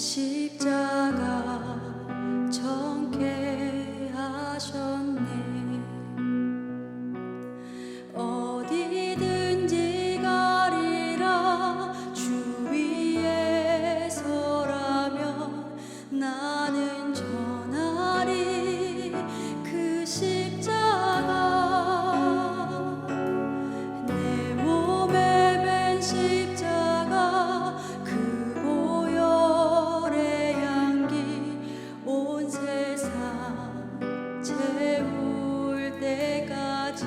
십자가 정케 하셨네. 어디든지 가리라 주 위에 서라면 나는 전하리 그 십자가. 내 몸에 밴 십자가 그 보혈의 향기 온 세상 채울 때까지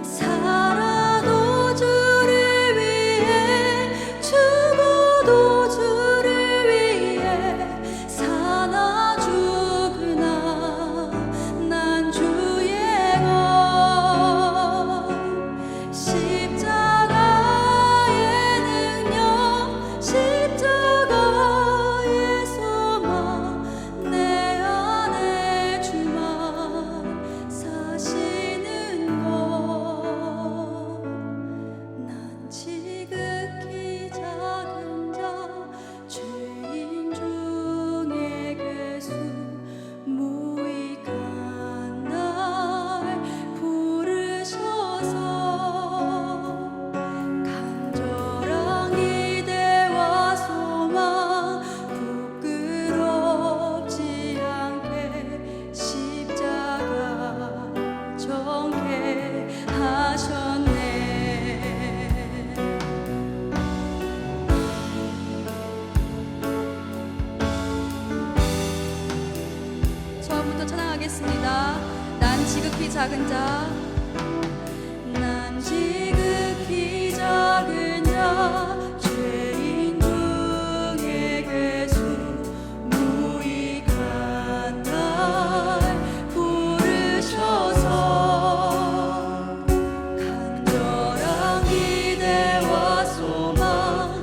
살아도 주를 위해 죽어도 주를 위해 사나 죽으나 난 주의 것. 십자가의 능력 십자가의 소망 내 안에 주만 사시는 것. 난 지극히 작은 자 죄인 중에 괴수 무익한 날 부르셔서 간절한 기대와 소망 부끄럽지 않게 십자가 정케 하셨네. 처음부터 찬양하겠습니다. 난 지극히 작은 자, 난 지극히 작은 자 죄인 중에 괴수 무익한 날 부르셔서 간절한 기대와 소망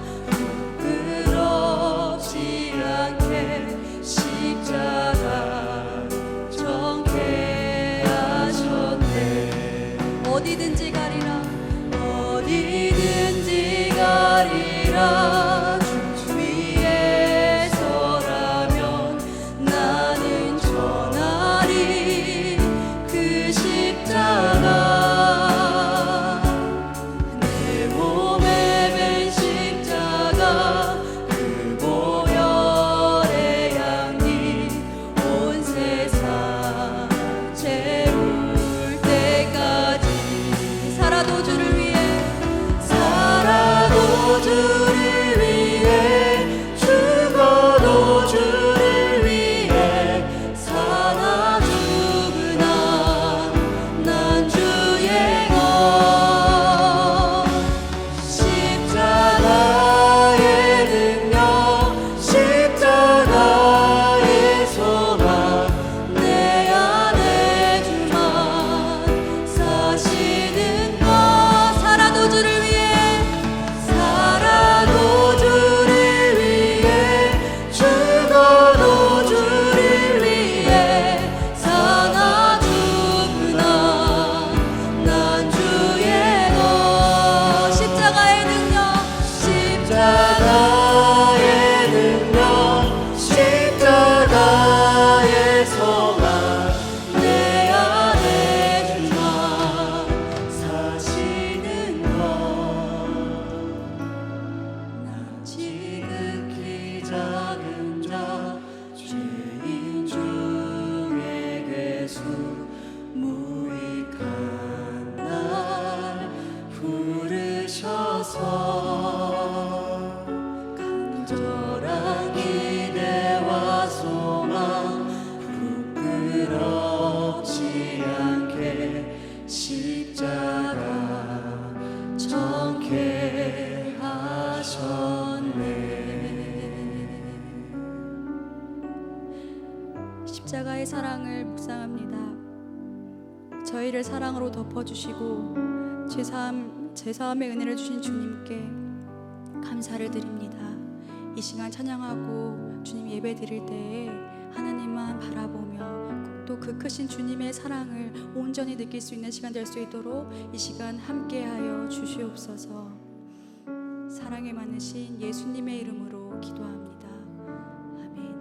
부끄럽지 않게 십자가 정케 하셨네. 어디든지 가리라 어디든지 가리라 주 위에 서라면 나는 전하리 그 십자가. 내 몸에 밴 십자가 그 보혈의 향기 온 세상 채울 때까지 살아도 주를 위해 살아도 주를 위해 죽어도 주를 위해 사나 죽으나 난 주의 것. 십자가의 능력 십자가의 소망 내 안에 주만 사시는 것. 살아도 주를 위해 살아도 주를 위해 죽어도 주를 위해 사나 죽으나 난 주의 것. 십자가의 능력 십자가의 능력 십자가의 소망 내 안에 주만 사시는 것. 난 지극히 작은 자 죄인 중에 괴수 무익한 날 부르셔서 간절한 기대와 소망 부끄럽지 않게 십자가 정케 하셨네. 십자가의 사랑을 묵상합니다. 저희를 사랑으로 덮어주시고 제사함의 은혜를 주신 주님께 감사를 드립니다. 이 시간 찬양하고 주님 예배 드릴 때에 하나님만 바라보며 또 그 크신 주님의 사랑을 온전히 느낄 수 있는 시간 될 수 있도록 이 시간 함께하여 주시옵소서. 사랑이 많으신 예수님의 이름으로 기도합니다. 아멘.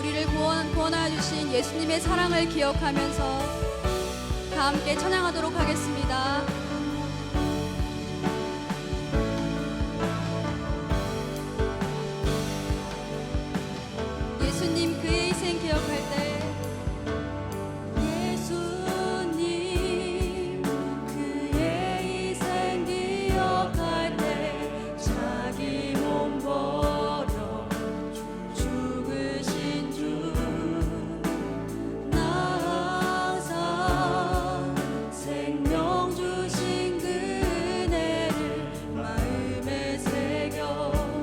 우리를 구원하여 주신 예수님의 사랑을 기억하면서 다 함께 찬양하도록 하겠습니다. 예수님 그의 희생 기억할 때 예수님 그의 희생 기억할 때 자기 몸 버려 죽으신 주 나 항상 생명 주신 그 은혜를 마음에 새겨봅니다.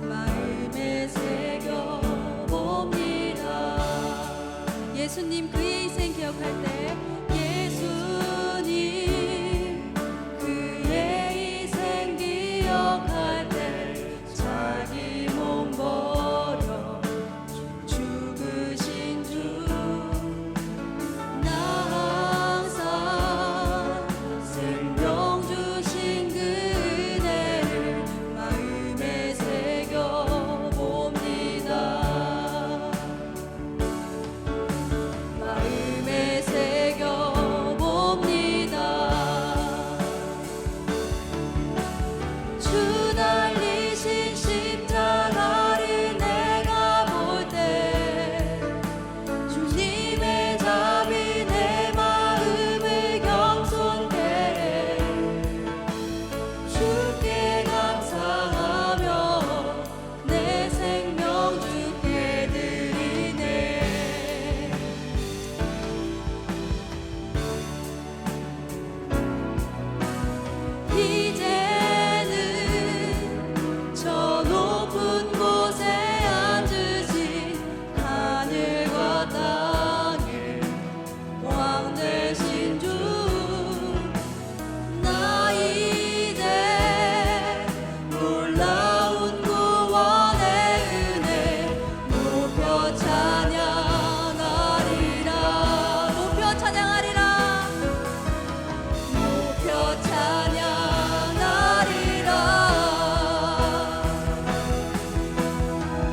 마음에 새겨봅니다. 예수님 그의 희생 기억할 때 예수님 그의 희생 기억할 때 자기 몸 버려 죽으신 주 나 항상 생명 주신 그 은혜를 마음에 새겨봅니다. 마음에 새겨봅니다. 주 달리신 십자가를 내가 볼 때 주님의 답이 내 마음을 겸손케 해. 주께 감사하며 내 생명 주께 드리네. 이제는 저 높은 곳에 앉으신 하늘과 땅의 왕 되신 주 나 이제 놀라운 구원의 은혜 높여 찬양하리라. 높여 찬양하리라. 높여 찬양하리라.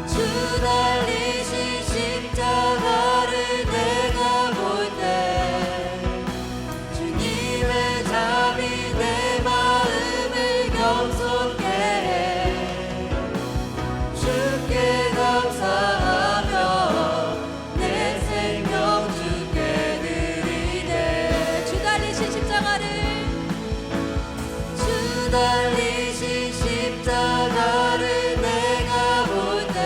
주 달리신 십자가를 내가 볼 때 주님의 답이 내 마음을 겸손케 해. 주께 감사하며 내 생명 주께 드리네. 주 달리신 십자가를 주 달리신 십자가를 내가 볼 때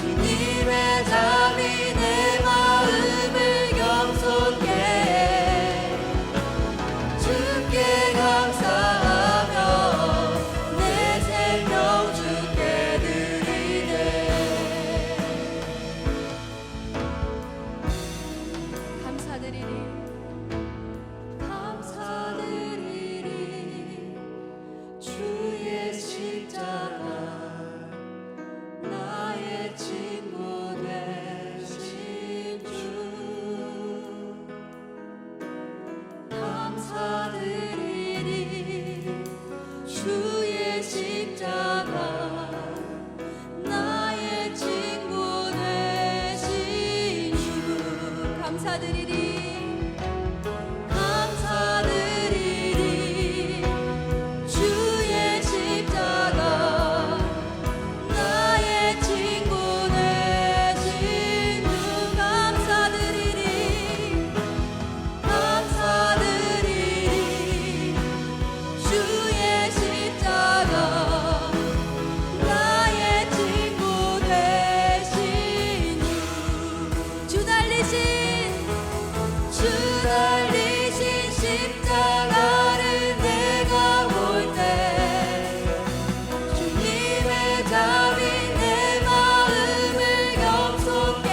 주님의 답이 내 마음을 겸손케 해. 주께 감사하며 내 생명 주께 드리네. 감사드리리. 감사드리리. 주의 십자가 나의 친구 되신 주 감사드리리. 주의 십자가 나의 친구 되신 주 감사드리리. 감사드리리. 주의 십자가 나의 친구 되신 주 감사드리리. 감사드리리. 주의 십자가 나의 친구 되신 주 달리신 십자가를 내가 볼 때 주님의 답이 내 마음을 겸손케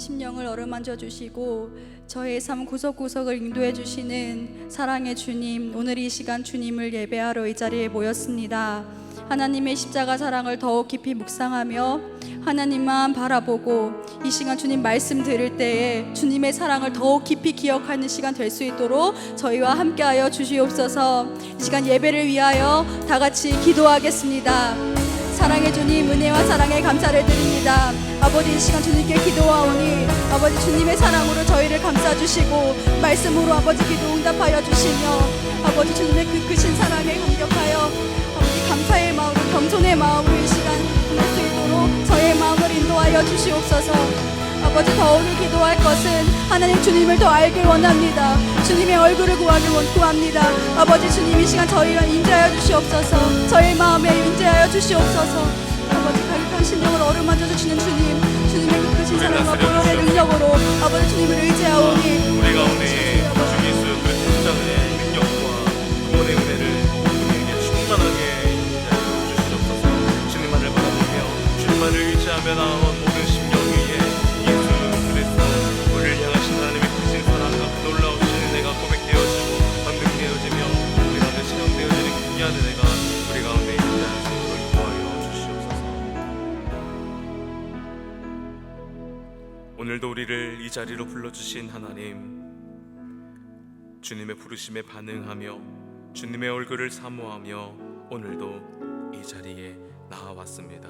심령을 어루만져 주시고 저의 삶 구석구석을 인도해 주시는 사랑의 주님, 오늘 이 시간 주님을 예배하러 이 자리에 모였습니다. 하나님의 십자가 사랑을 더욱 깊이 묵상하며 하나님만 바라보고 이 시간 주님 말씀 들을 때에 주님의 사랑을 더욱 깊이 기억하는 시간 될 수 있도록 저희와 함께하여 주시옵소서. 이 시간 예배를 위하여 다 같이 기도하겠습니다. 사랑의 주님, 은혜와 사랑에 감사를 드립니다. 아버지, 이 시간 주님께 기도하오니 아버지 주님의 사랑으로 저희를 감싸주시고 말씀으로 아버지 기도 응답하여 주시며 아버지 주님의 그 크신 사랑에 감격하여 아버지 감사의 마음으로 겸손의 마음으로 이 시간 할 수 있도록 저의 마음을 인도하여 주시옵소서. 아버지, 더 오늘 기도할 것은 하나님 주님을 더 알길 원합니다. 주님의 얼굴을 구합니다. 아버지 주님, 이 시간 저희와 인자하여 주시옵소서. 저의 마음에 인자하여 주시옵소서. 아버지, 가격한 심령을 어루만져 주시는 주님, 주님의 그 크신 사랑과 보혈의 능력으로 아버지 주님을 의지하오니 우리 가운데 주 예수 그리스도 십자가의 능력과 구원의 은혜를 우리에게 충만하게 인자하여 주시옵소서. 주님만을 바라보며 주님만을 의지하며 나아온 모든 심령 위에 예수 그리스도 우리를 향하신 하나님의 크신 사랑과 놀라우신 은혜가 고백되어지고 감격되어지며 우리 가운데 체험되어지는 귀한 은혜가 우리 가운데 인자하심으로 인도하여 주시옵소서. 오늘도 우리를 이 자리로 불러주신 하나님, 주님의 부르심에 반응하며 주님의 얼굴을 사모하며 오늘도 이 자리에 나와왔습니다.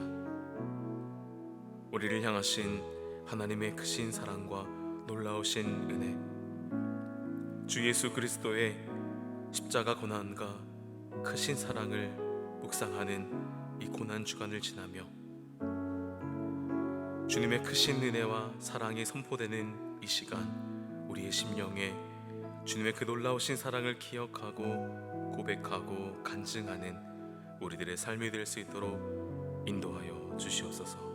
우리를 향하신 하나님의 크신 사랑과 놀라우신 은혜, 주 예수 그리스도의 십자가 고난과 크신 사랑을 묵상하는 이 고난 주간을 지나며 주님의 크신 은혜와 사랑이 선포되는 이 시간, 우리의 심령에 주님의 그 놀라우신 사랑을 기억하고 고백하고 간증하는 우리들의 삶이 될 수 있도록 인도하여 주시옵소서.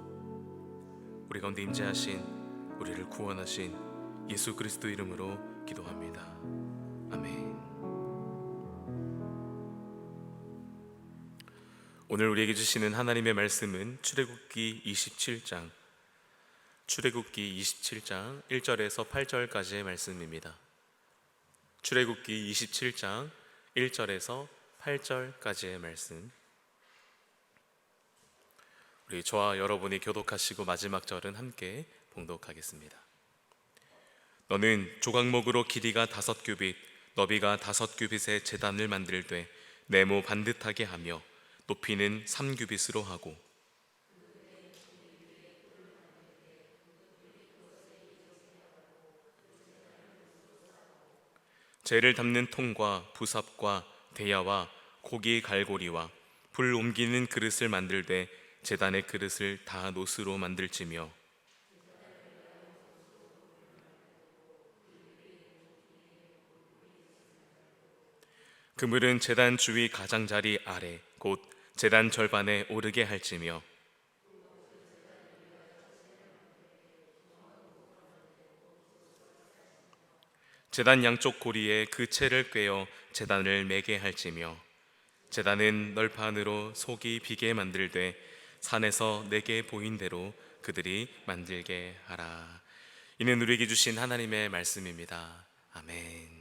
우리 가운데 임재하신 우리를 구원하신 예수 그리스도 이름으로 기도합니다. 아멘. 오늘 우리에게 주시는 하나님의 말씀은 출애굽기 27장 1절에서 8절까지의 말씀입니다. 출애굽기 27장 1절에서 8절까지의 말씀, 우리 저와 여러분이 교독하시고 마지막 절은 함께 봉독하겠습니다. 너는 조각목으로 길이가 5규빗, 너비가 5규빗의 제단을 만들되 네모 반듯하게 하며 높이는 3규빗으로 하고 재를 담는 통과 부삽과 대야와 고기 갈고리와 불 옮기는 그릇을 만들되 제단의 그릇을 다 노스로 만들지며 그물은 제단 주위 가장자리 아래 곧 제단 절반에 오르게 할지며 제단 양쪽 고리에 그 채를 꿰어 제단을 매게 할지며 제단은 널판으로 속이 비게 만들되 산에서 내게 보인 대로 그들이 만들게 하라. 이는 우리에게 주신 하나님의 말씀입니다. 아멘.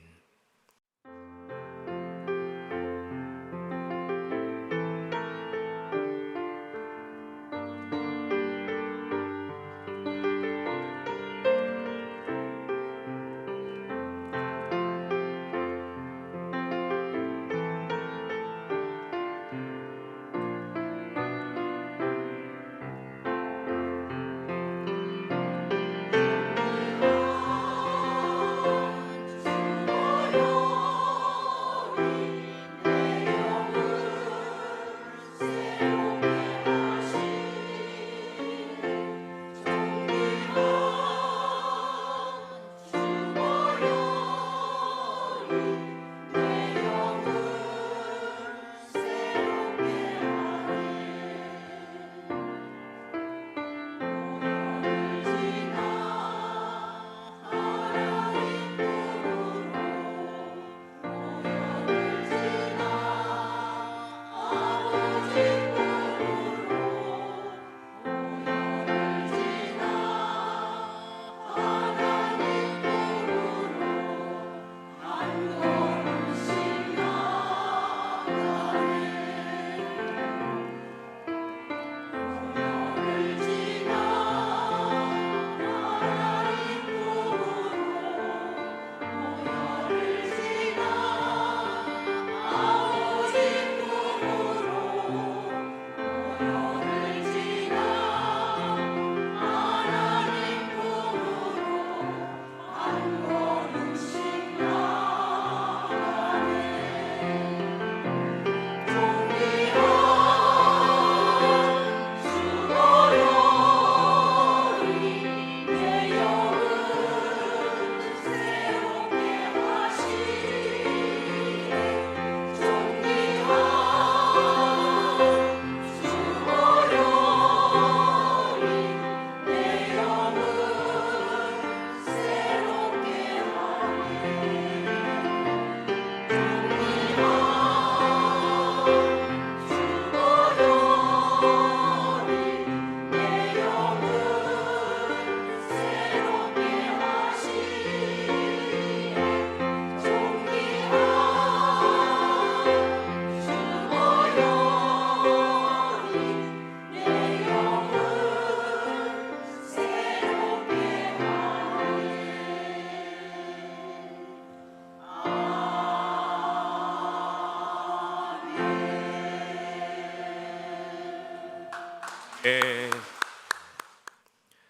예.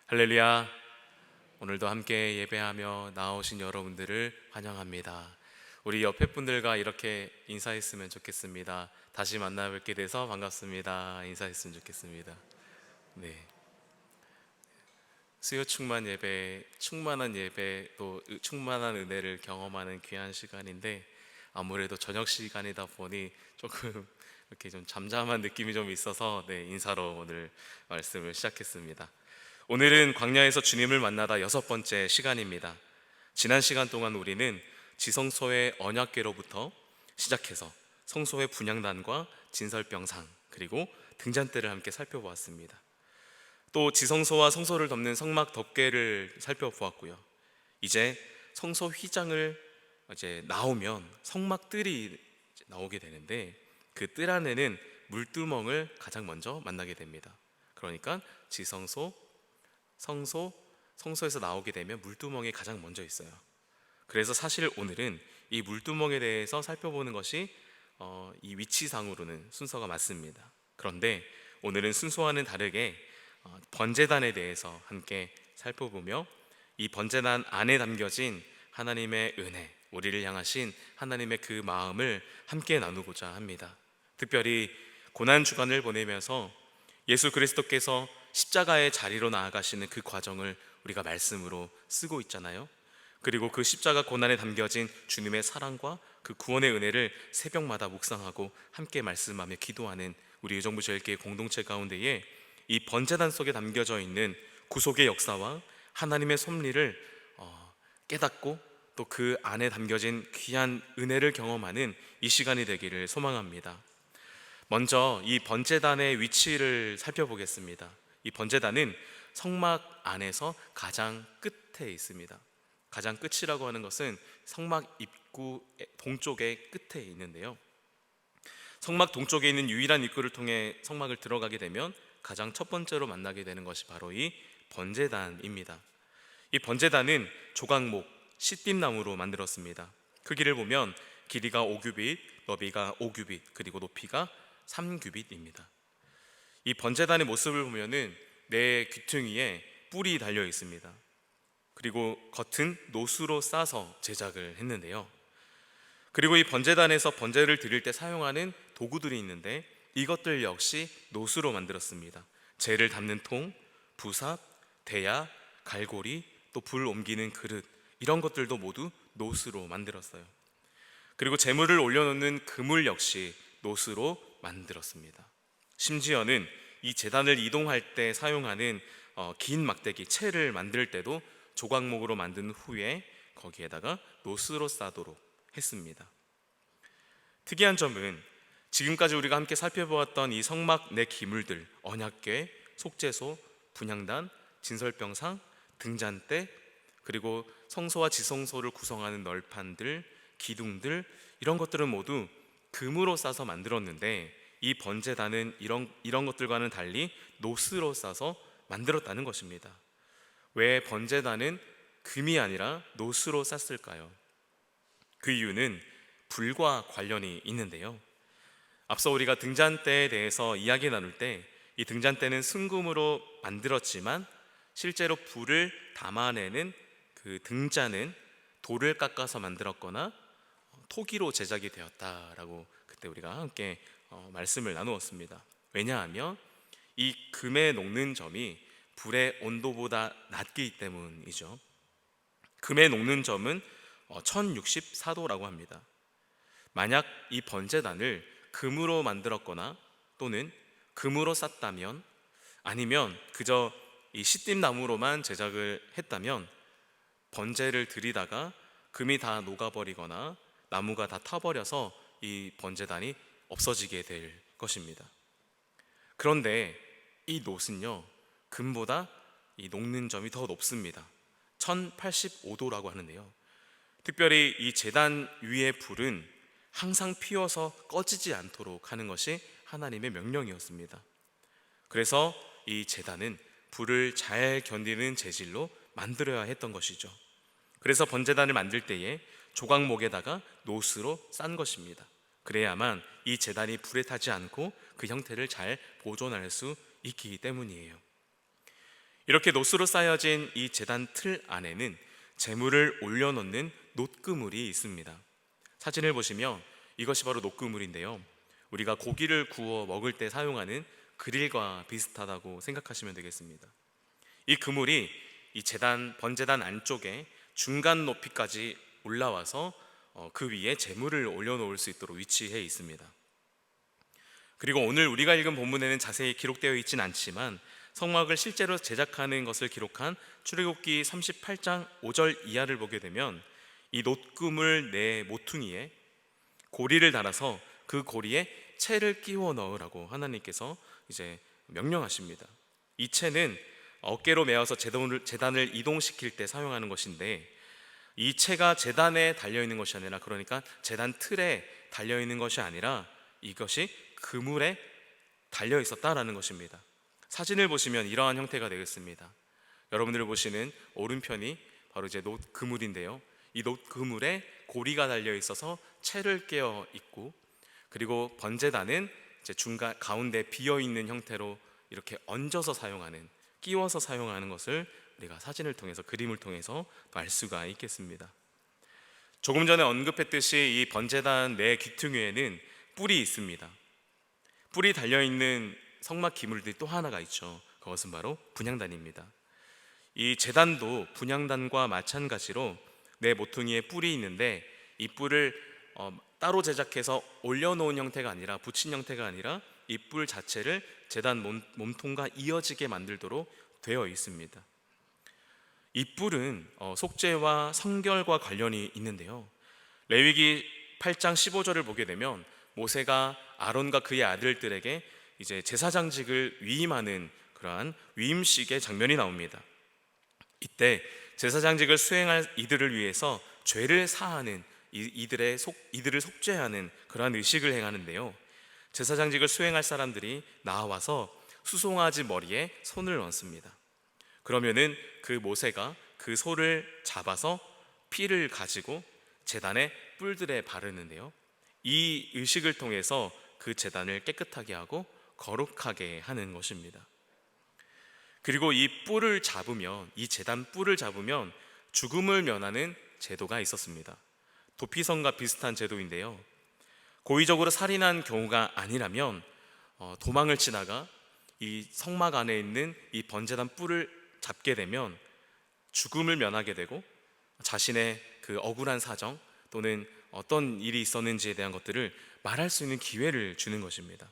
할렐루야. 오늘도 함께 예배하며 나오신 여러분들을 환영합니다. 우리 옆에 분들과 이렇게 인사했으면 좋겠습니다. 다시 만나 뵙게 돼서 반갑습니다. 인사했으면 좋겠습니다. 네. 수요 충만 예배, 충만한 예배, 또 충만한 은혜를 경험하는 귀한 시간인데, 아무래도 저녁 시간이다 보니 조금 이렇게 좀 잠잠한 느낌이 좀 있어서 인사로 오늘 말씀을 시작했습니다. 오늘은 광야에서 주님을 만나다 6번째 시간입니다. 지난 시간 동안 우리는 지성소의 언약궤로부터 시작해서 성소의 분향단과 진설병상, 그리고 등잔대를 함께 살펴보았습니다. 또 지성소와 성소를 덮는 성막 덮개를 살펴보았고요. 이제 성소 휘장을 나오면 성막뜰이 나오게 되는데, 그 뜰 안에는 물두멍을 가장 먼저 만나게 됩니다. 그러니까 지성소, 성소, 성소에서 나오게 되면 물두멍이 가장 먼저 있어요. 그래서 사실 오늘은 이 물두멍에 대해서 살펴보는 것이 이 위치상으로는 순서가 맞습니다. 그런데 오늘은 순서와는 다르게 번제단에 대해서 함께 살펴보며, 이 번제단 안에 담겨진 하나님의 은혜, 우리를 향하신 하나님의 그 마음을 함께 나누고자 합니다. 특별히 고난주간을 보내면서 예수 그리스도께서 십자가의 자리로 나아가시는 그 과정을 우리가 말씀으로 쓰고 있잖아요. 그리고 그 십자가 고난에 담겨진 주님의 사랑과 그 구원의 은혜를 새벽마다 묵상하고 함께 말씀하며 기도하는 우리 의정부 제일교회 공동체 가운데에 이 번제단 속에 담겨져 있는 구속의 역사와 하나님의 섭리를 깨닫고 또 그 안에 담겨진 귀한 은혜를 경험하는 이 시간이 되기를 소망합니다. 먼저 이 번제단의 위치를 살펴보겠습니다. 이 번제단은 성막 안에서 가장 끝에 있습니다. 가장 끝이라고 하는 것은 성막 입구 동쪽의 끝에 있는데요, 성막 동쪽에 있는 유일한 입구를 통해 성막을 들어가게 되면 가장 첫 번째로 만나게 되는 것이 바로 이 번제단입니다. 이 번제단은 조각목, 시띠나무로 만들었습니다. 크기를 보면 길이가 5규빗, 너비가 5규빗, 그리고 높이가 3규빗입니다. 이 번제단의 모습을 보면은 네 귀퉁이에 뿔이 달려 있습니다. 그리고 겉은 노수로 싸서 제작을 했는데요. 그리고 이 번제단에서 번제를 드릴 때 사용하는 도구들이 있는데, 이것들 역시 노수로 만들었습니다. 재를 담는 통, 부삽, 대야, 갈고리, 또 불 옮기는 그릇, 이런 것들도 모두 노수로 만들었어요. 그리고 제물을 올려놓는 그물 역시 노수로 만들었습니다. 심지어는 이 제단을 이동할 때 사용하는 긴 막대기, 채를 만들 때도 조각목으로 만든 후에 거기에다가 노수로 싸도록 했습니다. 특이한 점은 지금까지 우리가 함께 살펴보았던 이 성막 내 기물들, 언약궤, 속죄소, 분향단, 진설병상, 등잔대, 그리고 성소와 지성소를 구성하는 널판들, 기둥들, 이런 것들은 모두 금으로 싸서 만들었는데, 이 번제단은 이런 것들과는 달리 노스로 싸서 만들었다는 것입니다. 왜 번제단은 금이 아니라 노스로 쌌을까요? 그 이유는 불과 관련이 있는데요, 앞서 우리가 등잔대에 대해서 이야기 나눌 때 이 등잔대는 순금으로 만들었지만 실제로 불을 담아내는 그 등잔은 돌을 깎아서 만들었거나 토기로 제작이 되었다라고 그때 우리가 함께 말씀을 나누었습니다. 왜냐하면 이 금에 녹는 점이 불의 온도보다 낮기 때문이죠. 금에 녹는 점은 1064도라고 합니다. 만약 이 번제단을 금으로 만들었거나 또는 금으로 쌌다면, 아니면 그저 이 시띠나무로만 제작을 했다면 번제를 드리다가 금이 다 녹아버리거나 나무가 다 타버려서 이 번제단이 없어지게 될 것입니다. 그런데 이 놋은요, 금보다 이 녹는 점이 더 높습니다. 1085도라고 하는데요, 특별히 이 제단 위의 불은 항상 피워서 꺼지지 않도록 하는 것이 하나님의 명령이었습니다. 그래서 이 제단은 불을 잘 견디는 재질로 만들어야 했던 것이죠. 그래서 번제단을 만들 때에 조각목에다가 노스로 싼 것입니다. 그래야만 이 제단이 불에 타지 않고 그 형태를 잘 보존할 수 있기 때문이에요. 이렇게 노수로 쌓여진 이 제단 틀 안에는 제물을 올려놓는 놋그물이 있습니다. 사진을 보시면 이것이 바로 놋그물인데요, 우리가 고기를 구워 먹을 때 사용하는 그릴과 비슷하다고 생각하시면 되겠습니다. 이 그물이 이 번제단 안쪽에 중간 높이까지 올라와서 그 위에 제물을 올려놓을 수 있도록 위치해 있습니다. 그리고 오늘 우리가 읽은 본문에는 자세히 기록되어 있진 않지만 성막을 실제로 제작하는 것을 기록한 출애굽기 38장 5절 이하를 보게 되면 이 놋그물 네 모퉁이에 고리를 달아서 그 고리에 채를 끼워 넣으라고 하나님께서 이제 명령하십니다. 이 채는 어깨로 메어서 제단을 이동시킬 때 사용하는 것인데, 이 채가 제단에 달려있는 것이 아니라, 그러니까 제단 틀에 달려있는 것이 아니라 이것이 그물에 달려있었다라는 것입니다. 사진을 보시면 이러한 형태가 되겠습니다. 여러분들이 보시는 오른편이 바로 이제 놋그물인데요, 이 놋그물에 고리가 달려있어서 채를 끼어 있고, 그리고 번제단은 이제 중간 가운데 비어있는 형태로 이렇게 얹어서 사용하는, 끼워서 사용하는 것을 우리가 사진을 통해서, 그림을 통해서 알 수가 있겠습니다. 조금 전에 언급했듯이 이 번제단 내 귀퉁이에는 뿔이 있습니다. 뿔이 달려있는 성막 기물들이 또 하나가 있죠. 그것은 바로 분향단입니다. 이 제단도 분향단과 마찬가지로 내 모퉁이에 뿔이 있는데, 이 뿔을 따로 제작해서 올려놓은 형태가 아니라, 붙인 형태가 아니라 이 뿔 자체를 제단 몸통과 이어지게 만들도록 되어 있습니다. 이 뿔은 속죄와 성결과 관련이 있는데요, 레위기 8장 15절을 보게 되면 모세가 아론과 그의 아들들에게 이제 제사장직을 위임하는 그러한 위임식의 장면이 나옵니다. 이때 제사장직을 수행할 이들을 위해서 죄를 사하는, 이들을 속죄하는 그러한 의식을 행하는데요, 제사장직을 수행할 사람들이 나와서 수송아지 머리에 손을 얹습니다. 그러면은 그 모세가 그 소를 잡아서 피를 가지고 제단의 뿔들에 바르는데요, 이 의식을 통해서 그 제단을 깨끗하게 하고 거룩하게 하는 것입니다. 그리고 이 뿔을 잡으면, 이 제단 뿔을 잡으면 죽음을 면하는 제도가 있었습니다. 도피성과 비슷한 제도인데요, 고의적으로 살인한 경우가 아니라면 도망을 치다가 이 성막 안에 있는 이 번제단 뿔을 잡게 되면 죽음을 면하게 되고, 자신의 그 억울한 사정 또는 어떤 일이 있었는지에 대한 것들을 말할 수 있는 기회를 주는 것입니다.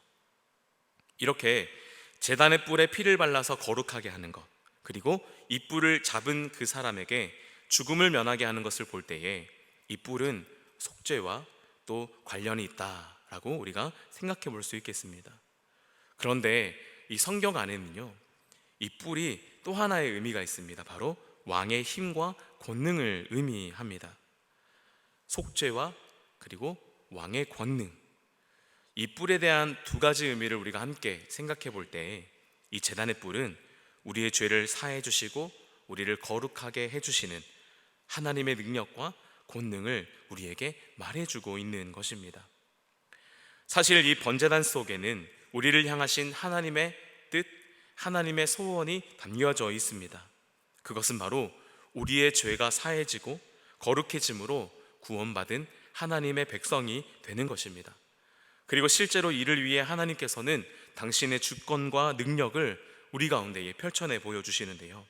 이렇게 제단의 뿔에 피를 발라서 거룩하게 하는 것, 그리고 이 뿔을 잡은 그 사람에게 죽음을 면하게 하는 것을 볼 때에 이 뿔은 속죄와 또 관련이 있다라고 우리가 생각해 볼 수 있겠습니다. 그런데 이 성경 안에는요, 이 뿔이 또 하나의 의미가 있습니다. 바로 왕의 힘과 권능을 의미합니다. 속죄와 그리고 왕의 권능, 이 뿔에 대한 두 가지 의미를 우리가 함께 생각해 볼 때, 이 제단의 뿔은 우리의 죄를 사해 주시고 우리를 거룩하게 해주시는 하나님의 능력과 권능을 우리에게 말해주고 있는 것입니다. 사실 이 번제단 속에는 우리를 향하신 하나님의 뜻, 하나님의 소원이 담겨져 있습니다. 그것은 바로 우리의 죄가 사해지고 거룩해짐으로 구원받은 하나님의 백성이 되는 것입니다. 그리고 실제로 이를 위해 하나님께서는 당신의 주권과 능력을 우리 가운데에 펼쳐내 보여주시는데요,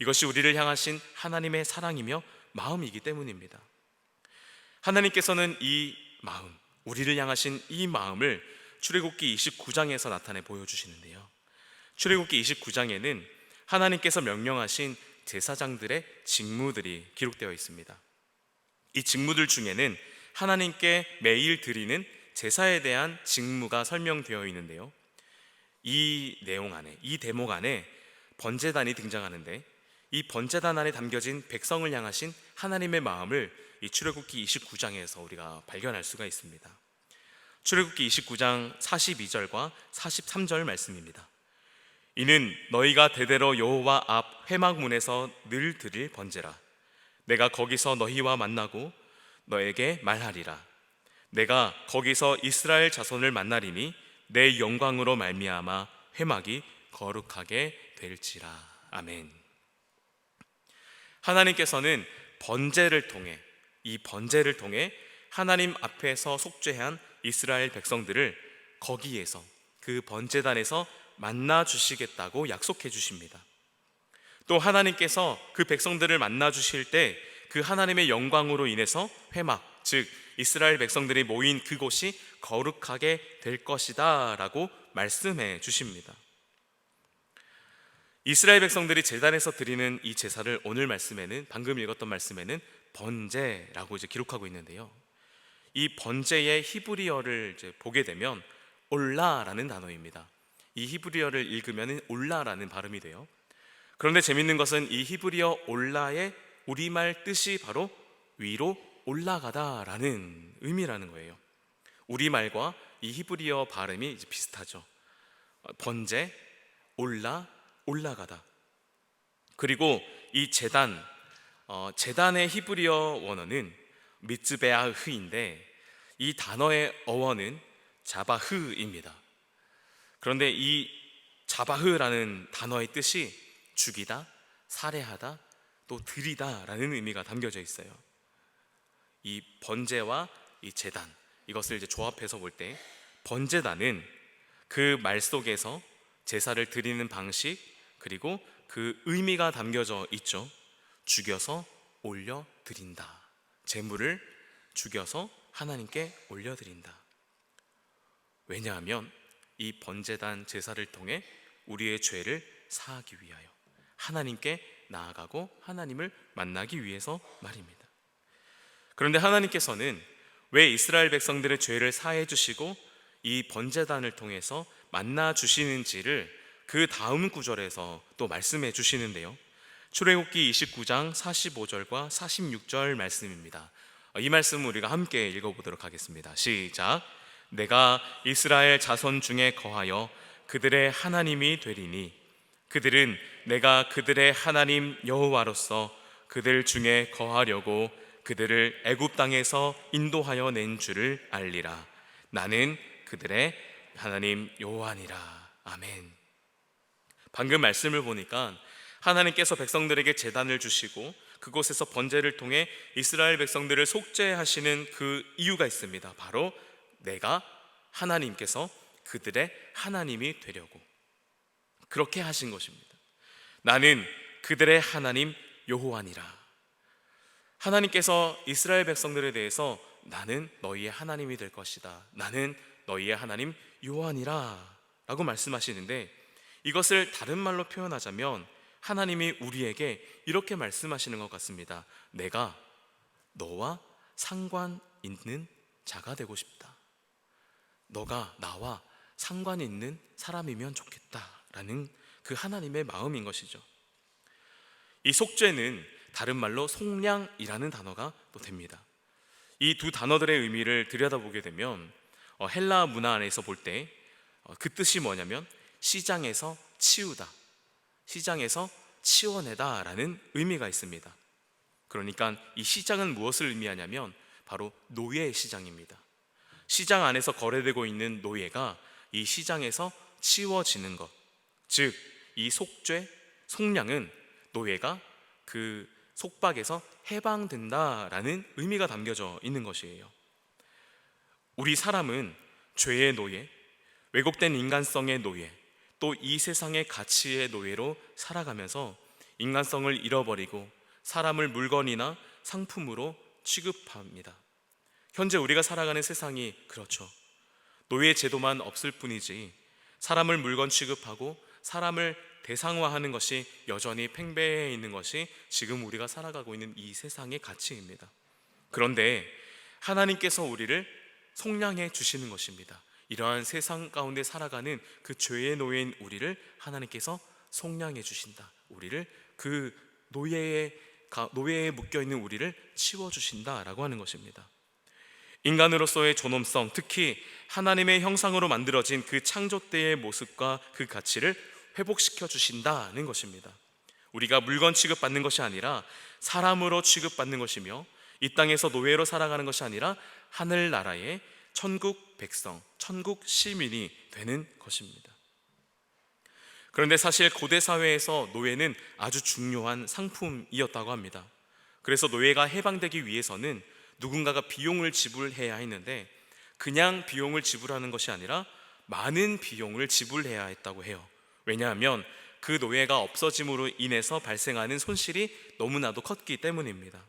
이것이 우리를 향하신 하나님의 사랑이며 마음이기 때문입니다. 하나님께서는 이 마음, 우리를 향하신 이 마음을 출애굽기 29장에서 나타내 보여주시는데요, 출애굽기 29장에는 하나님께서 명령하신 제사장들의 직무들이 기록되어 있습니다. 이 직무들 중에는 하나님께 매일 드리는 제사에 대한 직무가 설명되어 있는데요, 이 내용 안에, 이 대목 안에 번제단이 등장하는데, 이 번제단 안에 담겨진 백성을 향하신 하나님의 마음을 이 출애굽기 29장에서 우리가 발견할 수가 있습니다. 출애굽기 29장 42절과 43절 말씀입니다. 이는 너희가 대대로 여호와 앞 회막문에서 늘 드릴 번제라. 내가 거기서 너희와 만나고 너에게 말하리라. 내가 거기서 이스라엘 자손을 만나리니 내 영광으로 말미암아 회막이 거룩하게 될지라. 아멘. 하나님께서는 이 번제를 통해 하나님 앞에서 속죄한 이스라엘 백성들을 거기에서, 그 번제단에서 만나 주시겠다고 약속해 주십니다. 또 하나님께서 그 백성들을 만나 주실 때 그 하나님의 영광으로 인해서 회막, 즉 이스라엘 백성들이 모인 그곳이 거룩하게 될 것이다 라고 말씀해 주십니다. 이스라엘 백성들이 제단에서 드리는 이 제사를 오늘 말씀에는, 방금 읽었던 말씀에는 번제라고 기록하고 있는데요, 이 번제의 히브리어를 보게 되면 올라라는 단어입니다. 이 히브리어를 읽으면 올라라는 발음이 돼요. 그런데 재밌는 것은 이 히브리어 올라의 우리말 뜻이 바로 위로 올라가다라는 의미라는 거예요. 우리말과 이 히브리어 발음이 비슷하죠. 번제, 올라가다. 그리고 이 제단의 히브리어 원어는 미츠베아흐인데 이 단어의 어원은 자바흐입니다. 그런데 이 자바흐라는 단어의 뜻이 죽이다, 살해하다, 또 드리다 라는 의미가 담겨져 있어요. 이 번제와 이 제단, 이것을 조합해서 볼 때 번제단은 그 말 속에서 제사를 드리는 방식, 그리고 그 의미가 담겨져 있죠. 죽여서 올려드린다. 제물을 죽여서 하나님께 올려드린다. 왜냐하면 이 번제단 제사를 통해 우리의 죄를 사하기 위하여, 하나님께 나아가고 하나님을 만나기 위해서 말입니다. 그런데 하나님께서는 왜 이스라엘 백성들의 죄를 사해 주시고 이 번제단을 통해서 만나 주시는지를 그 다음 구절에서 또 말씀해 주시는데요, 출애굽기 29장 45절과 46절 말씀입니다. 이 말씀을 우리가 함께 읽어보도록 하겠습니다. 시작. 내가 이스라엘 자손 중에 거하여 그들의 하나님이 되리니 그들은 내가 그들의 하나님 여호와로서 그들 중에 거하려고 그들을 애굽 땅에서 인도하여 낸 줄을 알리라. 나는 그들의 하나님 여호와니라. 아멘. 방금 말씀을 보니까 하나님께서 백성들에게 제단을 주시고 그곳에서 번제를 통해 이스라엘 백성들을 속죄하시는 그 이유가 있습니다. 바로 내가, 하나님께서 그들의 하나님이 되려고 그렇게 하신 것입니다. 나는 그들의 하나님 여호와니라. 하나님께서 이스라엘 백성들에 대해서 나는 너희의 하나님이 될 것이다, 나는 너희의 하나님 여호와니라 라고 말씀하시는데, 이것을 다른 말로 표현하자면 하나님이 우리에게 이렇게 말씀하시는 것 같습니다. 내가 너와 상관 있는 자가 되고 싶다. 너가 나와 상관 있는 사람이면 좋겠다라는 그 하나님의 마음인 것이죠. 이 속죄는 다른 말로 속량이라는 단어가 또 됩니다. 이 두 단어들의 의미를 들여다보게 되면 헬라 문화 안에서 볼 때 그 뜻이 뭐냐면 시장에서 치우다, 시장에서 치워내다 라는 의미가 있습니다. 그러니까 이 시장은 무엇을 의미하냐면 바로 노예 시장입니다. 시장 안에서 거래되고 있는 노예가 이 시장에서 치워지는 것, 즉 이 속죄, 속량은 노예가 그 속박에서 해방된다라는 의미가 담겨져 있는 것이에요. 우리 사람은 죄의 노예, 왜곡된 인간성의 노예, 또 이 세상의 가치의 노예로 살아가면서 인간성을 잃어버리고 사람을 물건이나 상품으로 취급합니다. 현재 우리가 살아가는 세상이 그렇죠. 노예 제도만 없을 뿐이지 사람을 물건 취급하고 사람을 대상화하는 것이 여전히 팽배해 있는 것이 지금 우리가 살아가고 있는 이 세상의 가치입니다. 그런데 하나님께서 우리를 속량해 주시는 것입니다. 이러한 세상 가운데 살아가는 그 죄의 노예인 우리를 하나님께서 속량해 주신다. 우리를 그 노예에 묶여있는 우리를 치워주신다라고 하는 것입니다. 인간으로서의 존엄성, 특히 하나님의 형상으로 만들어진 그 창조 때의 모습과 그 가치를 회복시켜 주신다는 것입니다. 우리가 물건 취급받는 것이 아니라 사람으로 취급받는 것이며 이 땅에서 노예로 살아가는 것이 아니라 하늘나라의 천국 백성, 천국 시민이 되는 것입니다. 그런데 사실 고대 사회에서 노예는 아주 중요한 상품이었다고 합니다. 그래서 노예가 해방되기 위해서는 누군가가 비용을 지불해야 했는데, 그냥 비용을 지불하는 것이 아니라 많은 비용을 지불해야 했다고 해요. 왜냐하면 그 노예가 없어짐으로 인해서 발생하는 손실이 너무나도 컸기 때문입니다.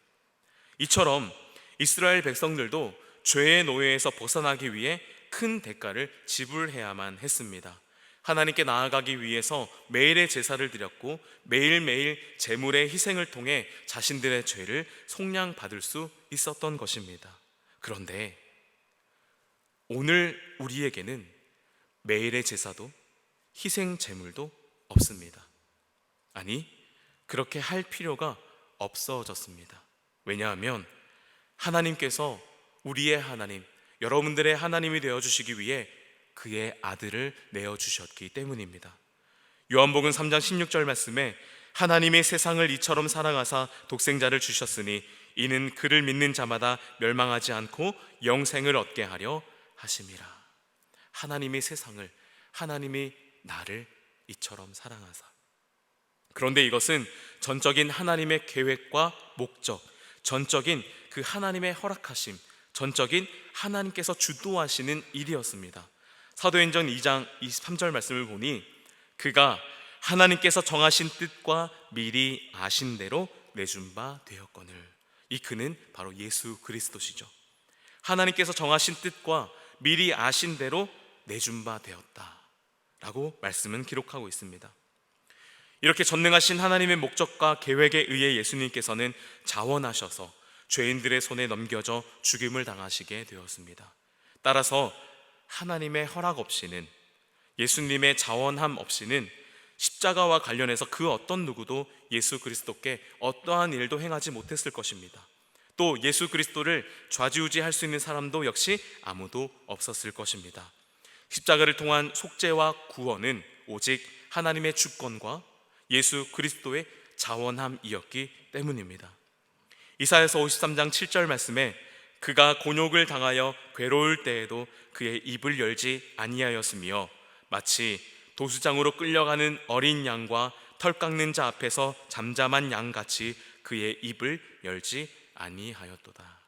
이처럼 이스라엘 백성들도 죄의 노예에서 벗어나기 위해 큰 대가를 지불해야만 했습니다. 하나님께 나아가기 위해서 매일의 제사를 드렸고 매일매일 제물의 희생을 통해 자신들의 죄를 속량받을 수 있었던 것입니다. 그런데 오늘 우리에게는 매일의 제사도 희생 제물도 없습니다. 아니, 그렇게 할 필요가 없어졌습니다. 왜냐하면 하나님께서 우리의 하나님, 여러분들의 하나님이 되어주시기 위해 그의 아들을 내어주셨기 때문입니다. 요한복음 3장 16절 말씀에 하나님이 세상을 이처럼 사랑하사 독생자를 주셨으니 이는 그를 믿는 자마다 멸망하지 않고 영생을 얻게 하려 하심이라. 하나님이 세상을, 하나님이 나를 이처럼 사랑하사. 그런데 이것은 전적인 하나님의 계획과 목적, 전적인 그 하나님의 허락하심, 전적인 하나님께서 주도하시는 일이었습니다. 사도행전 2장 23절 말씀을 보니 그가 하나님께서 정하신 뜻과 미리 아신 대로 내준 바 되었거늘. 이 그는 바로 예수 그리스도시죠. 하나님께서 정하신 뜻과 미리 아신 대로 내준 바 되었다 라고 말씀은 기록하고 있습니다. 이렇게 전능하신 하나님의 목적과 계획에 의해 예수님께서는 자원하셔서 죄인들의 손에 넘겨져 죽임을 당하시게 되었습니다. 따라서 하나님의 허락 없이는, 예수님의 자원함 없이는 십자가와 관련해서 그 어떤 누구도 예수 그리스도께 어떠한 일도 행하지 못했을 것입니다. 또 예수 그리스도를 좌지우지할 수 있는 사람도 역시 아무도 없었을 것입니다. 십자가를 통한 속죄와 구원은 오직 하나님의 주권과 예수 그리스도의 자원함이었기 때문입니다. 이사야서 53장 7절 말씀에 그가 곤욕을 당하여 괴로울 때에도 그의 입을 열지 아니하였으며 마치 도수장으로 끌려가는 어린 양과 털 깎는 자 앞에서 잠잠한 양같이 그의 입을 열지 아니하였도다.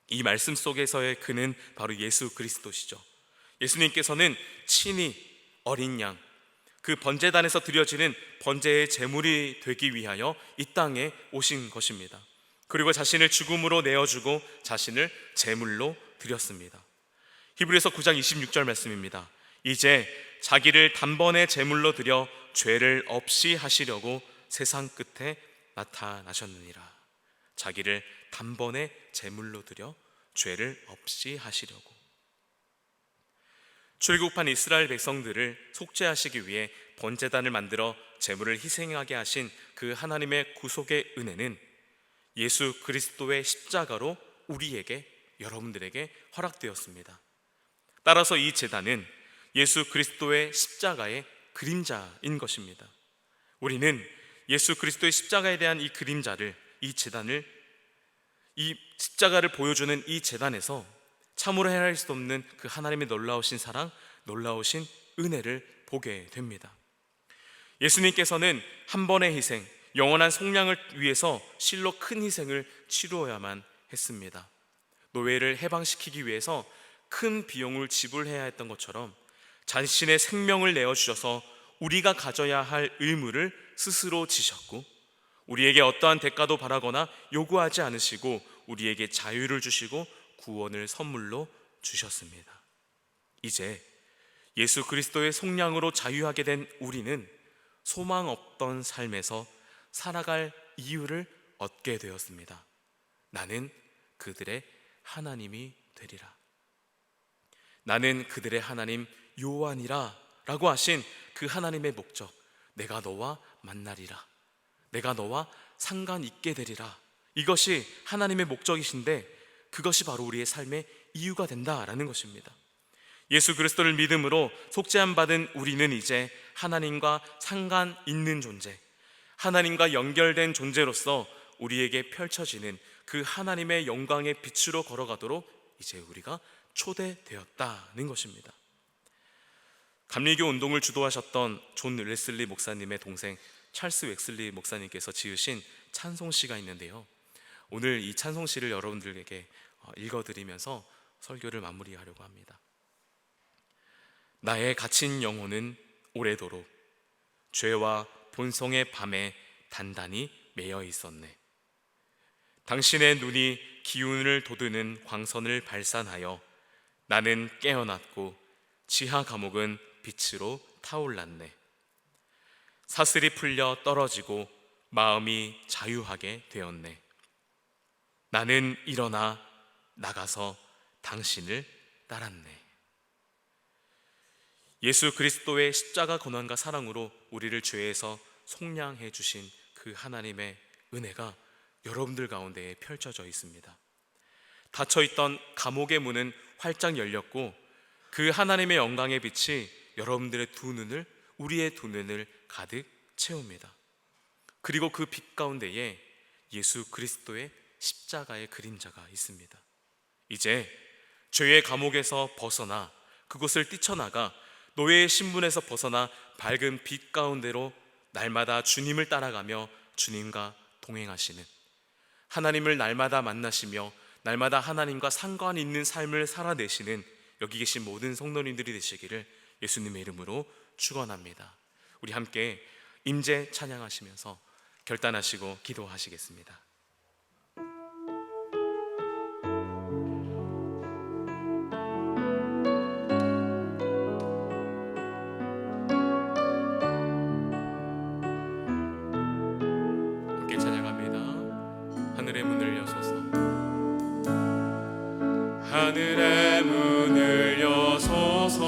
이 말씀 속에서의 그는 바로 예수 그리스도시죠. 예수님께서는 친히 어린 양, 그 번제단에서 드려지는 번제의 제물이 되기 위하여 이 땅에 오신 것입니다. 그리고 자신을 죽음으로 내어주고 자신을 제물로 드렸습니다. 히브리서 9장 26절 말씀입니다. 이제 자기를 단번에 제물로 드려 죄를 없이 하시려고 세상 끝에 나타나셨느니라. 자기를 단번에 제물로 드려 죄를 없이 하시려고. 출애굽한 이스라엘 백성들을 속죄하시기 위해 번제단을 만들어 제물을 희생하게 하신 그 하나님의 구속의 은혜는 예수 그리스도의 십자가로 우리에게, 여러분들에게 허락되었습니다. 따라서 이 제단은 예수 그리스도의 십자가의 그림자인 것입니다. 우리는 예수 그리스도의 십자가에 대한 이 그림자를, 이 제단을, 이 십자가를 보여주는 이 제단에서 참으로 헤아릴 수 없는 그 하나님의 놀라우신 사랑, 놀라우신 은혜를 보게 됩니다. 예수님께서는 한 번의 희생, 영원한 속량을 위해서 실로 큰 희생을 치루어야만 했습니다. 노예를 해방시키기 위해서 큰 비용을 지불해야 했던 것처럼 자신의 생명을 내어주셔서 우리가 가져야 할 의무를 스스로 지셨고, 우리에게 어떠한 대가도 바라거나 요구하지 않으시고 우리에게 자유를 주시고 구원을 선물로 주셨습니다. 이제 예수 그리스도의 속량으로 자유하게 된 우리는 소망 없던 삶에서 살아갈 이유를 얻게 되었습니다. 나는 그들의 하나님이 되리라. 나는 그들의 하나님 여호와니라 라고 하신 그 하나님의 목적, 내가 너와 만나리라, 내가 너와 상관 있게 되리라, 이것이 하나님의 목적이신데 그것이 바로 우리의 삶의 이유가 된다라는 것입니다. 예수 그리스도를 믿음으로 속죄함 받은 우리는 이제 하나님과 상관 있는 존재, 하나님과 연결된 존재로서 우리에게 펼쳐지는 그 하나님의 영광의 빛으로 걸어가도록 이제 우리가 초대되었다는 것입니다. 감리교 운동을 주도하셨던 존 웨슬리 목사님의 동생 찰스 웨슬리 목사님께서 지으신 찬송시가 있는데요, 오늘 이 찬송시를 여러분들에게 읽어드리면서 설교를 마무리하려고 합니다. 나의 갇힌 영혼은 오래도록 죄와 본성의 밤에 단단히 매여 있었네. 당신의 눈이 기운을 돋우는 광선을 발산하여 나는 깨어났고 지하 감옥은 빛으로 타올랐네. 사슬이 풀려 떨어지고 마음이 자유하게 되었네. 나는 일어나 나가서 당신을 따랐네. 예수 그리스도의 십자가 고난과 사랑으로 우리를 죄에서 속량해 주신 그 하나님의 은혜가 여러분들 가운데에 펼쳐져 있습니다. 닫혀있던 감옥의 문은 활짝 열렸고 그 하나님의 영광의 빛이 여러분들의 두 눈을, 우리의 두 눈을 가득 채웁니다. 그리고 그 빛 가운데에 예수 그리스도의 십자가의 그림자가 있습니다. 이제 죄의 감옥에서 벗어나 그곳을 뛰쳐나가 노예의 신분에서 벗어나 밝은 빛 가운데로 날마다 주님을 따라가며 주님과 동행하시는, 하나님을 날마다 만나시며 날마다 하나님과 상관 있는 삶을 살아내시는 여기 계신 모든 성도님들이 되시기를 예수님의 이름으로 축원합니다. 우리 함께 임재 찬양하시면서 결단하시고 기도하시겠습니다. 함께 찬양합니다. 하늘의 문을 여소서, 하늘의 문을 여소서,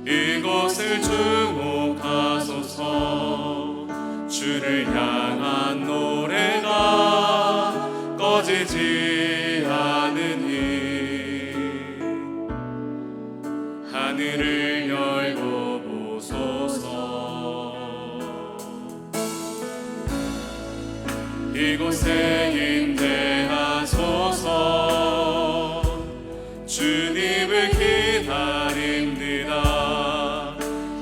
이곳을 주목하소서. 주를 향한 노래가 꺼지지 않으니 하늘을 열고 보소서. 이곳에 임재하소서. 주님을 기다립니다.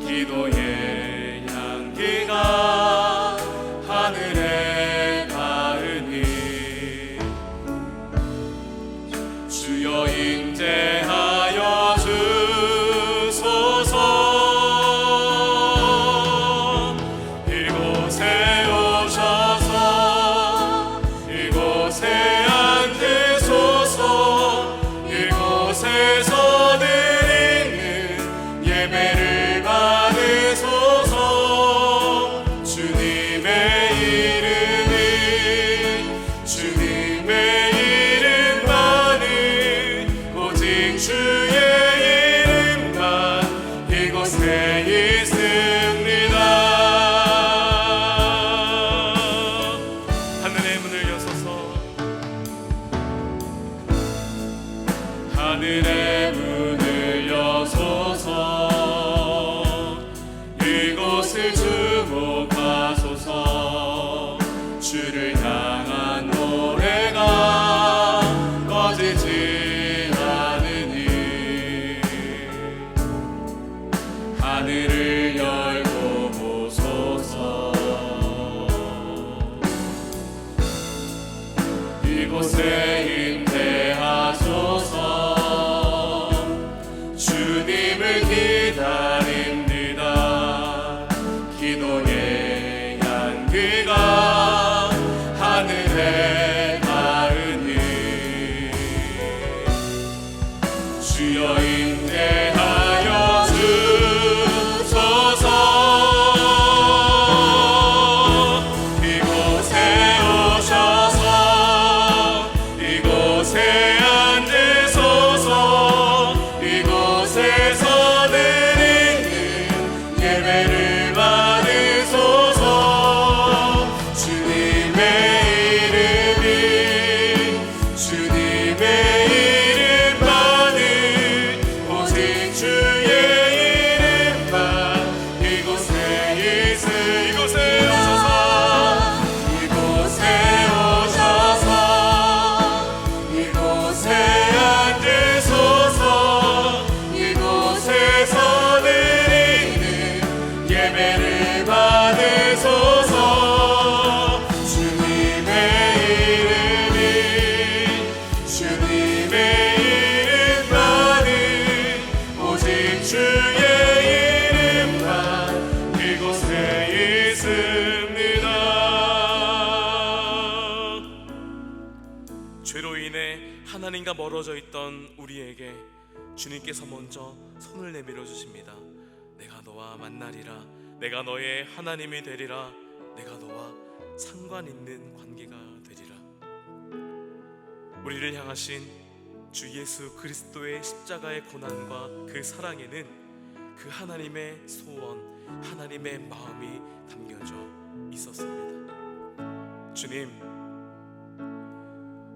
기도의 향기가 하늘에 닿으니 주여 임재하여 주소서. 이곳에 오셔서 이곳에 앉으소서. 이곳에서 드리는 예배를 받으소서. 주님의 이름만은 오직 주의 이름만 이곳에 있습니다. 하늘의 문을 여소서, 하늘의 문을 여소서. 이곳을 주목하소서. 주를 향한 노래가 꺼지지 않으니 하늘을 열고 보소서. 이곳에 임재하소서. 주님을 기다립니다. 기도의 향기가 하늘에 닿으니 주여 임재하여 주소서. 이곳에 오셔서 이곳에 앉으소서. 이곳에서 드리 주의 이름만 그곳에 있습니다. 죄로 인해 하나님과 멀어져 있던 우리에게 주님께서 먼저 손을 내밀어 주십니다. 내가 너와 만나리라. 내가 너의 하나님이 되리라. 내가 너와 상관 있는 관계가 되리라. 우리를 향하신 주 예수 그리스도의 십자가의 고난과 그 사랑에는 그 하나님의 소원, 하나님의 마음이 담겨져 있었습니다. 주님,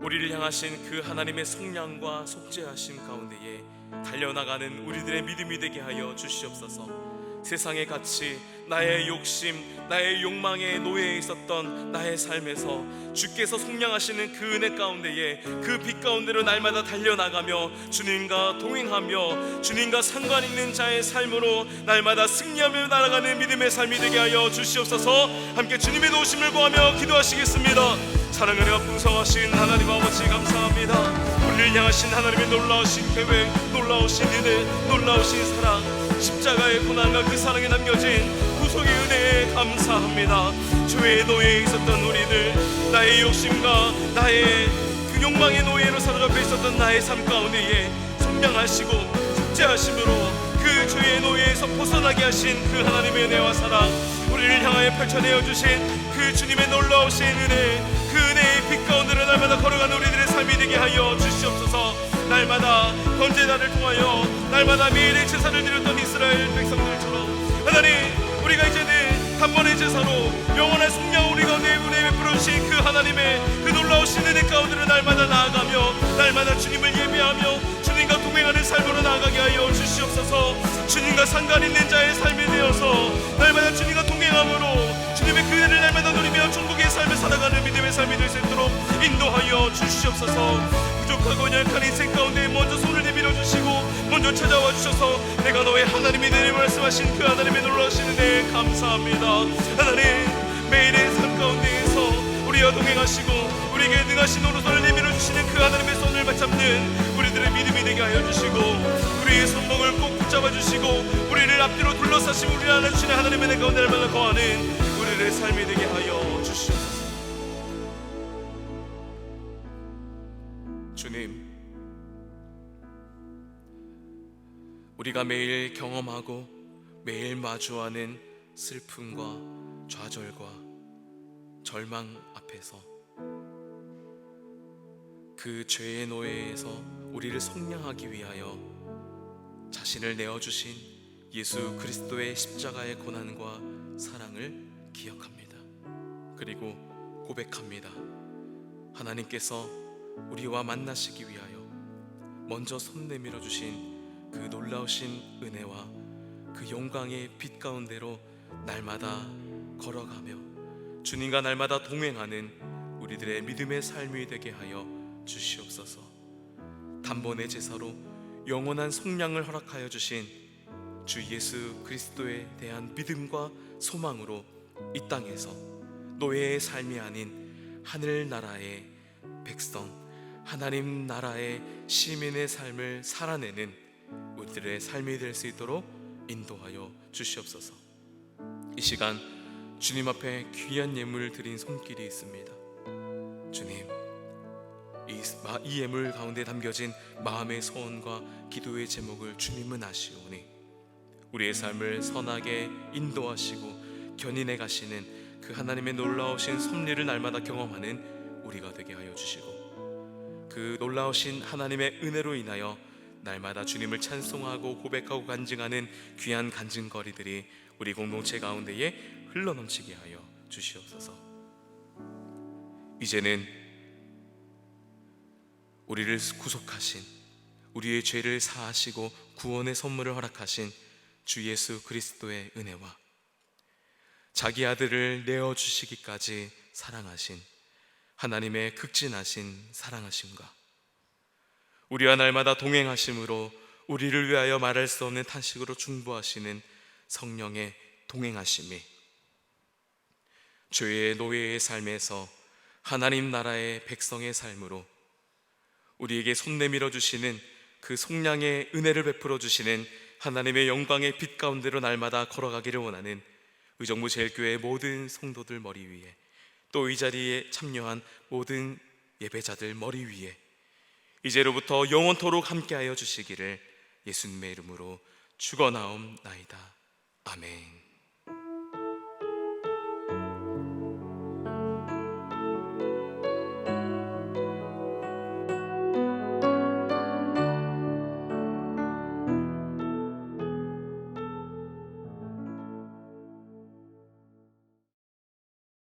우리를 향하신 그 하나님의 속량과 속죄하심 가운데에 달려나가는 우리들의 믿음이 되게 하여 주시옵소서. 세상의 가치, 나의 욕심, 나의 욕망의 노예에 있었던 나의 삶에서 주께서 속량하시는 그 은혜 가운데에 그 빛 가운데로 날마다 달려나가며 주님과 동행하며 주님과 상관 있는 자의 삶으로 날마다 승리하며 날아가는 믿음의 삶이 되게 하여 주시옵소서. 함께 주님의 도우심을 구하며 기도하시겠습니다. 사랑의 은혜가 풍성하신 하나님 아버지 감사합니다. 우리를 향하신 하나님의 놀라우신 계획, 놀라우신 은혜, 놀라우신 사랑, 십자가의 고난과 그 사랑에 남겨진 구속의 은혜에 감사합니다. 죄의 노예에 있었던 우리들, 나의 욕심과 나의 그 욕망의 노예로 사로잡혀 있었던 나의 삶 가운데에 속량하시고 속죄하심으로 그 죄의 노예에서 벗어나게 하신 그 하나님의 은혜와 사랑, 우리를 향하여 펼쳐내어 주신 그 주님의 놀라우신 은혜, 그 은혜의 빛 가운데로 날마다 걸어가는 우리들의 삶이 되게 하여 주시옵소서. 날마다 번제단을 통하여 날마다 매일의 제사를 드렸던 이스라엘 백성들처럼 하나님, 우리가 이제는 단번의 제사로 영원한 속량 우리 가운데 은혜 베풀어 주신 그 하나님의 그 놀라우신 은혜 가운데로 날마다 나아가며 날마다 주님을 예배하며 주님과 동행하는 삶으로 나아가게 하여 주시옵소서. 주님과 상관 있는 자의 삶이 되어서 날마다 주님과 동행함으로 주님의 그 은혜를 날마다 누리며 천국의 삶을 살아가는 믿음의 삶이 될 수 있도록 인도하여 주시옵소서. 부족하고 연약한 인생 가운데 먼저 손을 내밀어 주시고 먼저 찾아와 주셔서 내가 너의 하나님이 되리 말씀하신 그 하나님의 놀라우신 은혜에 감사합니다. 하나님, 매일의 삶 가운데에서 우리와 동행하시고 우리에게 능하신 오른손을 내밀어 주시는 그 하나님의 손을 맞잡는 우리들의 믿음이 되게 하여 주시고 우리의 손목을 꼭 붙잡아 주시고 우리를 앞뒤로 둘러싸시고 우리를 안아주시는 하나님의 내 가운데 날마다 거하는 우리들의 삶이 되게 하여 주시옵소서. 주님, 우리가 매일 경험하고 매일 마주하는 슬픔과 좌절과 절망 앞에서 그 죄의 노예에서 우리를 속량하기 위하여 자신을 내어주신 예수 그리스도의 십자가의 고난과 사랑을 기억합니다. 그리고 고백합니다. 하나님께서 우리와 만나시기 위하여 먼저 손 내밀어 주신 그 놀라우신 은혜와 그 영광의 빛 가운데로 날마다 걸어가며 주님과 날마다 동행하는 우리들의 믿음의 삶이 되게 하여 주시옵소서. 단번의 제사로 영원한 속량을 허락하여 주신 주 예수 그리스도에 대한 믿음과 소망으로 이 땅에서 노예의 삶이 아닌 하늘나라의 백성, 하나님 나라의 시민의 삶을 살아내는 우리들의 삶이 될 수 있도록 인도하여 주시옵소서. 이 시간 주님 앞에 귀한 예물을 드린 손길이 있습니다. 주님, 이 예물 가운데 담겨진 마음의 소원과 기도의 제목을 주님은 아시오니 우리의 삶을 선하게 인도하시고 견인해 가시는 그 하나님의 놀라우신 섭리를 날마다 경험하는 우리가 되게 하여 주시고 그 놀라우신 하나님의 은혜로 인하여 날마다 주님을 찬송하고 고백하고 간증하는 귀한 간증거리들이 우리 공동체 가운데에 흘러넘치게 하여 주시옵소서. 이제는 우리를 구속하신, 우리의 죄를 사하시고 구원의 선물을 허락하신 주 예수 그리스도의 은혜와 자기 아들을 내어주시기까지 사랑하신 하나님의 극진하신 사랑하심과 우리와 날마다 동행하심으로 우리를 위하여 말할 수 없는 탄식으로 중보하시는 성령의 동행하심이 죄의 노예의 삶에서 하나님 나라의 백성의 삶으로 우리에게 손 내밀어 주시는 그 속량의 은혜를 베풀어 주시는 하나님의 영광의 빛 가운데로 날마다 걸어가기를 원하는 의정부 제일교회 모든 성도들 머리 위에, 또 이 자리에 참여한 모든 예배자들 머리 위에 이제로부터 영원토록 함께하여 주시기를 예수님의 이름으로 축원하옵나이다. 아멘.